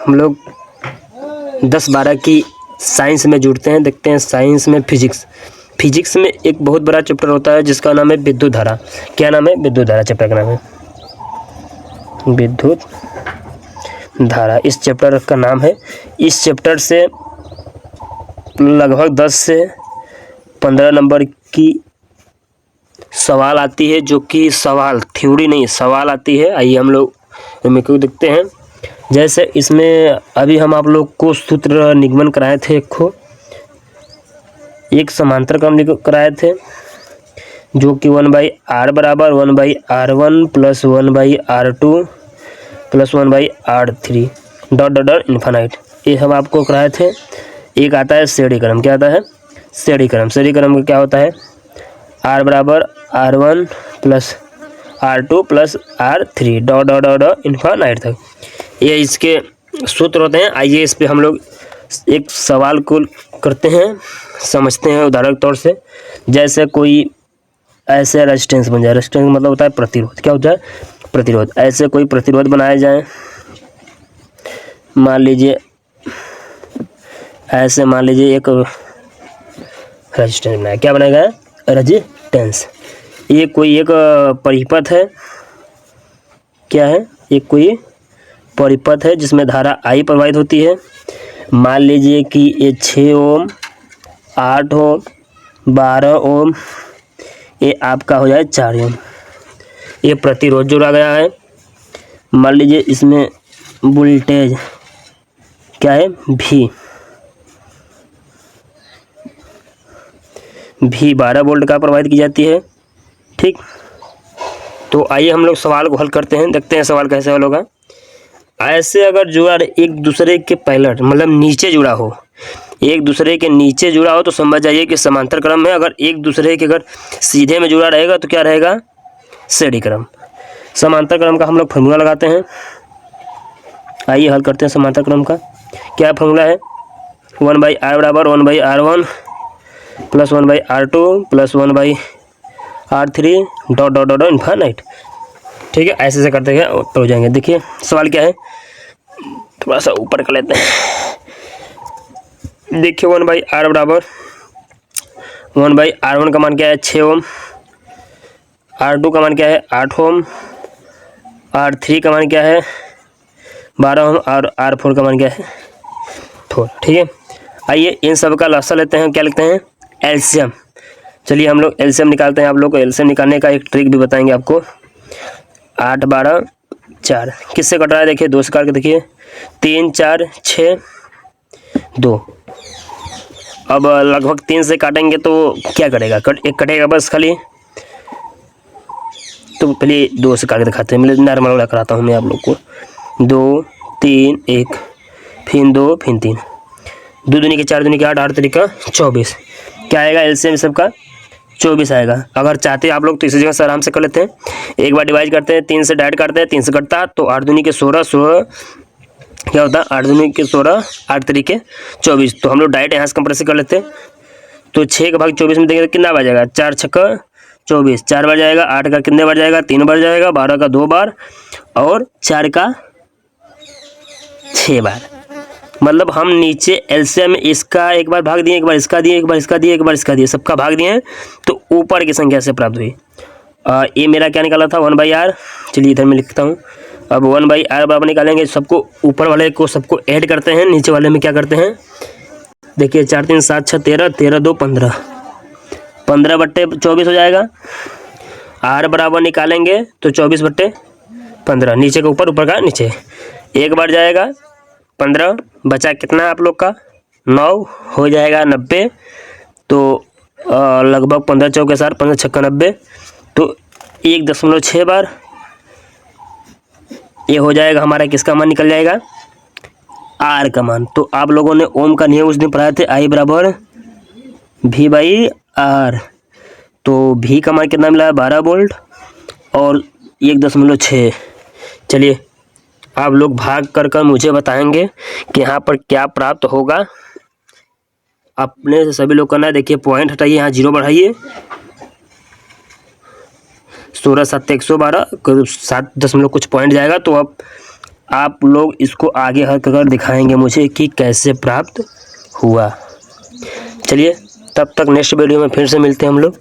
हम लोग 10-12 की साइंस में जुड़ते हैं। देखते हैं साइंस में फिजिक्स में एक बहुत बड़ा चैप्टर होता है जिसका नाम है विद्युत धारा। क्या नाम है? विद्युत धारा चैप्टर का नाम है विद्युत धारा। इस चैप्टर का नाम है। इस चैप्टर से लगभग 10 से 15 नंबर की सवाल आती है, जो कि सवाल थ्योरी नहीं सवाल आती है। आइए हम लोग इनमें क्यों देखते हैं। जैसे इसमें अभी हम आप लोग को सूत्र निगमन कराए थे, एक समांतर क्रम कराए थे, जो कि 1/r बराबर 1/r1 plus 1/r2 plus 1/r3 dot dot dot infinite. ये हम आपको कराए थे। एक आता है श्रेणी क्रम। क्या आता है? श्रेणी क्रम। श्रेणी क्रम का क्या होता है? r बराबर r1 plus r2 plus r3 dot dot dot dot infinite तक। ये इसके सूत्र होते हैं। आइए इस पे हम लोग एक सवाल को करते हैं, समझते हैं उदाहरण के तौर से। जैसे कोई ऐसे रेजिस्टेंस बन जाए। रेजिस्टेंस मतलब होता है प्रतिरोध। क्या होता है? प्रतिरोध। ऐसे कोई प्रतिरोध बनाए जाए, मान लीजिए ऐसे, मान लीजिए एक रेजिस्टेंस बनाया। क्या बनाया गया है? रेजिस्टेंस। ये कोई एक परिपथ है। क्या है? एक कोई परिपथ है जिसमें धारा I प्रवाहित होती है। मान लीजिए कि ये 6 ओम, 8 ओम, 12 ओम, ये आपका हो जाए 4 ओम। ये प्रतिरोध जोड़ा गया है। मान लीजिए इसमें वोल्टेज क्या है? भी 12 वोल्ट का प्रवाहित की जाती है। ठीक, तो आइए हम लोग सवाल को हल करते हैं। देखते हैं सवाल कैसे हल होगा। ऐसे अगर जुड़ा एक दूसरे के पैरेलल मतलब नीचे जुड़ा हो, एक दूसरे के नीचे जुड़ा हो तो समझ जाइए कि समांतर क्रम है। अगर एक दूसरे के अगर सीधे में जुड़ा रहेगा तो क्या रहेगा? श्रेणी क्रम। समांतर क्रम का हम लोग फॉर्मूला लगाते हैं। आइए हल करते हैं समांतर क्रम का। क्या फॉर्मूला है? 1/r बराबर 1/r1 plus 1/r2 plus 1/r3 dot dot dot infinite. ठीक है, ऐसे से करते हैं तो हो जाएंगे। देखिए सवाल क्या है, थोड़ा सा ऊपर कर लेते हैं। देखिए 1/r बराबर 1/r1 का मान क्या है? 6 ओम। r2 का मान क्या है? 8 ओम। r3 का मान क्या है? 12 ओम। और r4 का मान क्या है? 4। ठीक है, आइए इन सब का लसा लेते हैं। क्या लिखते हैं? एलसीएम। चलिए हम लोग एलसीएम निकालते हैं। आप लोग को एलसीएम निकालने का एक ट्रिक भी बताएंगे आपको। 8 12 4 किससे कट रहा है? देखिए 2 से काट के देखिए। 3 4 6 2। अब लगभग 3 से काटेंगे तो क्या करेगा? एक कटेगा बस खाली। तो पहले 2 से काट के दिखाते हैं। मैं नॉर्मल वाला कराता हूँ मैं आप लोग को। 2 3 1 फिर 2 फिर 3। 2 दूनी के 4 दूनी के 8 8 तरीका 24। क्या आएगा एलसीएम सबका? 24 आएगा। अगर चाहते हैं आप लोग तो इसी जगह से आराम से कर लेते हैं। एक बार डिवाइड करते हैं, 3 से डाइड करते हैं, 3 से कटता तो 8 दूनी के 16 16 क्या होता है? 8 दूनी के 16 8 तरीके 24। तो हम लोग डाइट यहाँ से कंप्रेस कर लेते हैं। तो 6 का भाग 24 में देंगे तो कितना बार जाएगा? 4 छक्का 24, 4 बार जाएगा। 8 का कितने बार जाएगा? 3 बार जाएगा। 12 का 2 बार और 4 का 6 बार। मतलब हम नीचे एलसीएम इसका एक बार भाग दिए, एक बार इसका दिए, एक बार इसका दिए, एक बार इसका दिए, सबका भाग दिए हैं तो ऊपर की संख्या से प्राप्त हुई। ये मेरा क्या निकाला था? 1/r। चलिए इधर मैं लिखता हूँ। अब 1/r बराबर निकालेंगे। सबको ऊपर वाले को सबको ऐड करते हैं, नीचे वाले में क्या करते हैं? देखिए 4 3 7 6 13 13 2 15 15/24 हो जाएगा। r बराबर निकालेंगे तो 24/15 नीचे का ऊपर, ऊपर का नीचे। एक बार जाएगा 15, बचा कितना आप लोग का? 9 हो जाएगा 90। तो लगभग 15 चौके 60 15 छक्का 90 तो 1.6 बार ये हो जाएगा हमारा। किसका मान निकल जाएगा? आर का मान। तो आप लोगों ने ओम का नियम उस दिन पढ़ाए थे, I बराबर V/R। तो V का मान कितना मिला है? 12 वोल्ट और 1.6। चलिए आप लोग भाग कर मुझे बताएंगे कि यहाँ पर क्या प्राप्त होगा। अपने से सभी लोग करना है। देखिए पॉइंट हटाइए, यहाँ 0 बढ़ाइए। 16 7 112 7 दशमलव कुछ पॉइंट जाएगा तो अब आप लोग इसको आगे हल कर दिखाएंगे मुझे कि कैसे प्राप्त हुआ। चलिए तब तक नेक्स्ट वीडियो में फिर से मिलते हैं हम लोग।